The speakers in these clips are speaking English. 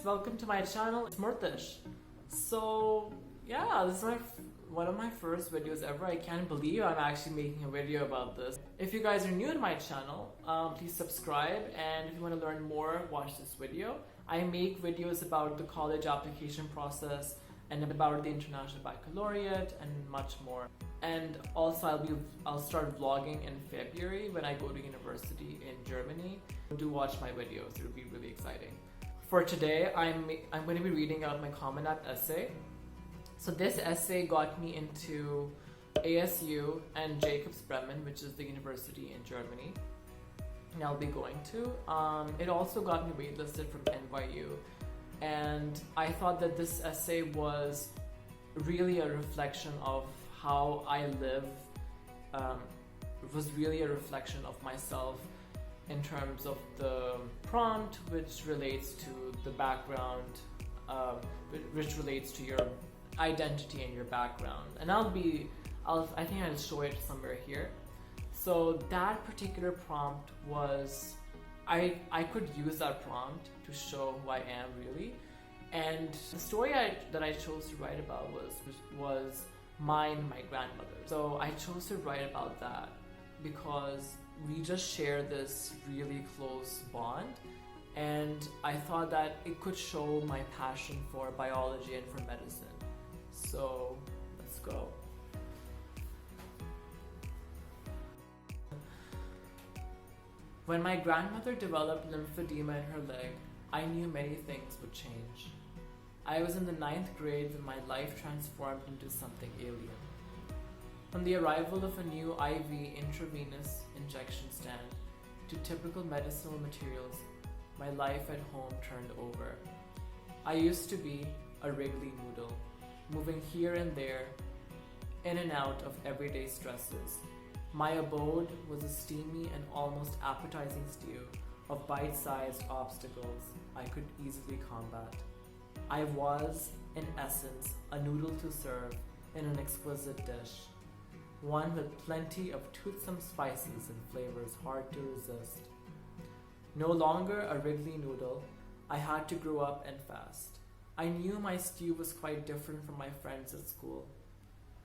welcome to my channel. It's Murtish. So yeah, this is one of my first videos ever. I can't believe I'm actually making a video about this. If you guys are new to my channel, please subscribe, and if you want to learn more, watch this video. I make videos about the college application process and about the International Baccalaureate and much more. And also I'll start vlogging in February when I go to university in Germany. Do watch my videos, it'll be really exciting. For today, I'm going to be reading out my Common App essay. So this essay got me into ASU and Jacobs Bremen, which is the university in Germany, and I'll be going to. It also got me waitlisted from NYU, and I thought that this essay was really a reflection of how I live. It was really a reflection of myself in terms of the prompt, which relates to the background, which relates to your identity and your background. And I think I'll show it somewhere here. So that particular prompt was, I could use that prompt to show who I am really. And the story that I chose to write about was mine and my grandmother. So I chose to write about that because we just share this really close bond, and I thought that it could show my passion for biology and for medicine. So let's go. When my grandmother developed lymphedema in her leg, I knew many things would change. I was in the 9th grade when my life transformed into something alien. From the arrival of a new IV intravenous injection stand to typical medicinal materials, my life at home turned over. I used to be a wriggly noodle, moving here and there, in and out of everyday stresses. My abode was a steamy and almost appetizing stew of bite-sized obstacles I could easily combat. I was, in essence, a noodle to serve in an exquisite dish, one with plenty of toothsome spices and flavors hard to resist. No longer a wriggly noodle, I had to grow up and fast. I knew my stew was quite different from my friends at school.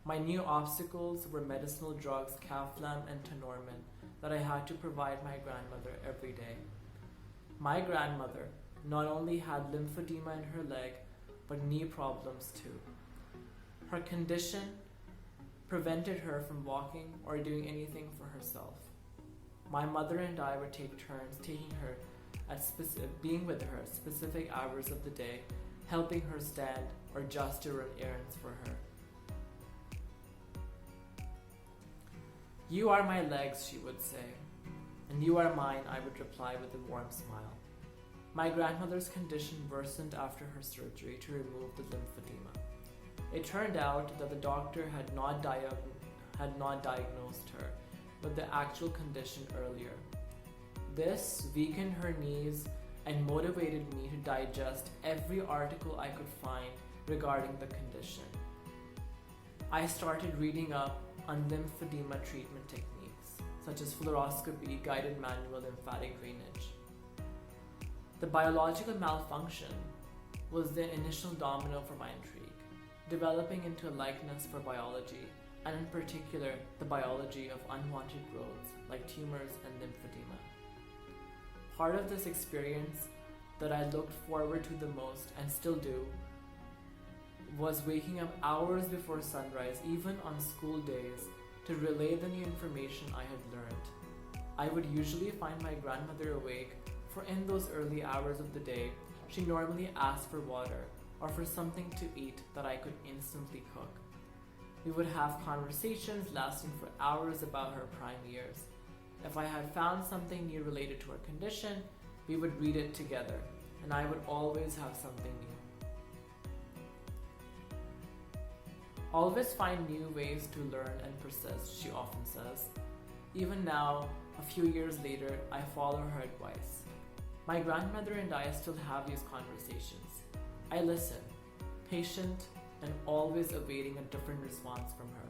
My new obstacles were medicinal drugs Caflam and Tenormin that I had to provide my grandmother every day. My grandmother not only had lymphedema in her leg, but knee problems too. Her condition prevented her from walking or doing anything for herself. My mother and I would take turns being with her at specific hours of the day, helping her stand or just to run errands for her. "You are my legs," she would say, "and you are mine," I would reply with a warm smile. My grandmother's condition worsened after her surgery to remove the lymphedema. It turned out that the doctor had not diagnosed her with the actual condition earlier. This weakened her knees and motivated me to digest every article I could find regarding the condition. I started reading up on lymphedema treatment techniques, such as fluoroscopy, guided manual lymphatic drainage. The biological malfunction was the initial domino for my intrigue, developing into a likeness for biology, and in particular, the biology of unwanted growths like tumors and lymphedema. Part of this experience that I looked forward to the most, and still do, was waking up hours before sunrise, even on school days, to relay the new information I had learned. I would usually find my grandmother awake, for in those early hours of the day, she normally asked for water or for something to eat that I could instantly cook. We would have conversations lasting for hours about her prime years. If I had found something new related to her condition, we would read it together, and I would always have something new. "Always find new ways to learn and persist," she often says. Even now, a few years later, I follow her advice. My grandmother and I still have these conversations. I listen, patient and always awaiting a different response from her.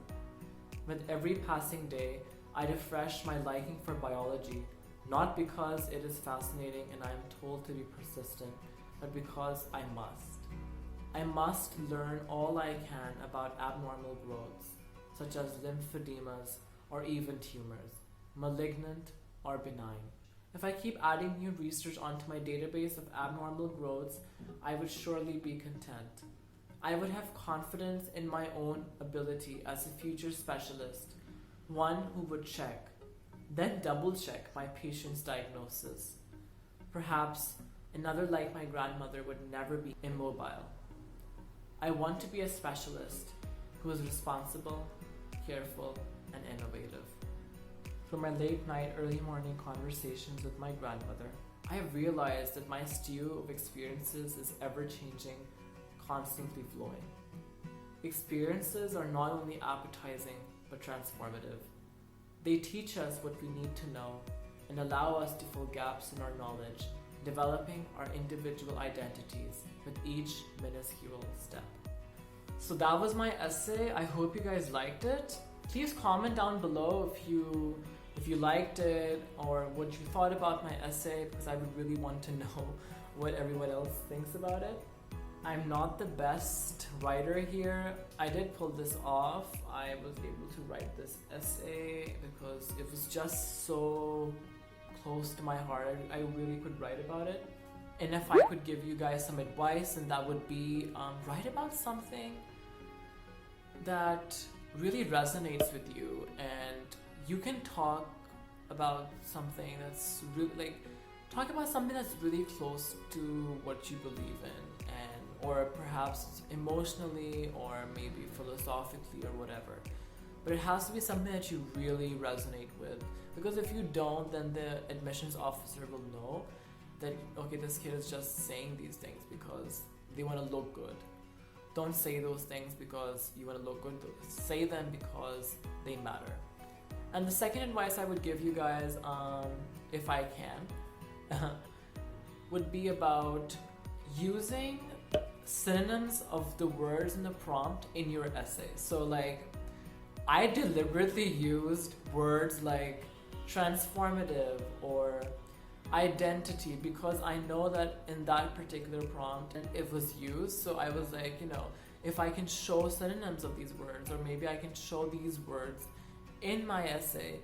With every passing day, I refresh my liking for biology, not because it is fascinating and I am told to be persistent, but because I must. I must learn all I can about abnormal growths, such as lymphodemas or even tumors, malignant or benign. If I keep adding new research onto my database of abnormal growths, I would surely be content. I would have confidence in my own ability as a future specialist, one who would check, then double check my patient's diagnosis. Perhaps another like my grandmother would never be immobile. I want to be a specialist who is responsible, careful, and innovative. From my late night, early morning conversations with my grandmother, I have realized that my stew of experiences is ever changing, constantly flowing. Experiences are not only appetizing, but transformative. They teach us what we need to know and allow us to fill gaps in our knowledge, developing our individual identities with each minuscule step. So that was my essay. I hope you guys liked it. Please comment down below if you liked it or what you thought about my essay, because I would really want to know what everyone else thinks about it. I'm not the best writer here. I did pull this off. I was able to write this essay because it was just so close to my heart. I really could write about it. And if I could give you guys some advice, and that would be write about something that really resonates with you, and you can talk about something that's really talk about something that's really close to what you believe in, and or perhaps emotionally or maybe philosophically or whatever. But it has to be something that you really resonate with, because if you don't, then the admissions officer will know that, okay, this kid is just saying these things because they want to look good. Don't say those things because you want to look good. Say them because they matter. And the second advice I would give you guys, if I can, would be about using synonyms of the words in the prompt in your essay. So I deliberately used words like transformative or identity because I know that in that particular prompt it was used. So I was like, if I can show synonyms of these words, or maybe I can show these words in my essay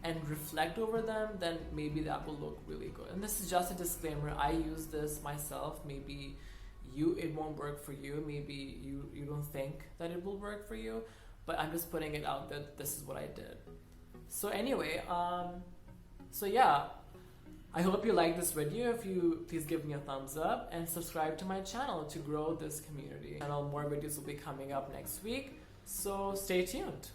and reflect over them, then maybe that will look really good. And this is just a disclaimer. I use this myself. Maybe it won't work for you. Maybe you don't think that it will work for you, but I'm just putting it out that this is what I did. So anyway, so yeah, I hope you like this video. If you please give me a thumbs up and subscribe to my channel to grow this community. And more videos will be coming up next week, so stay tuned.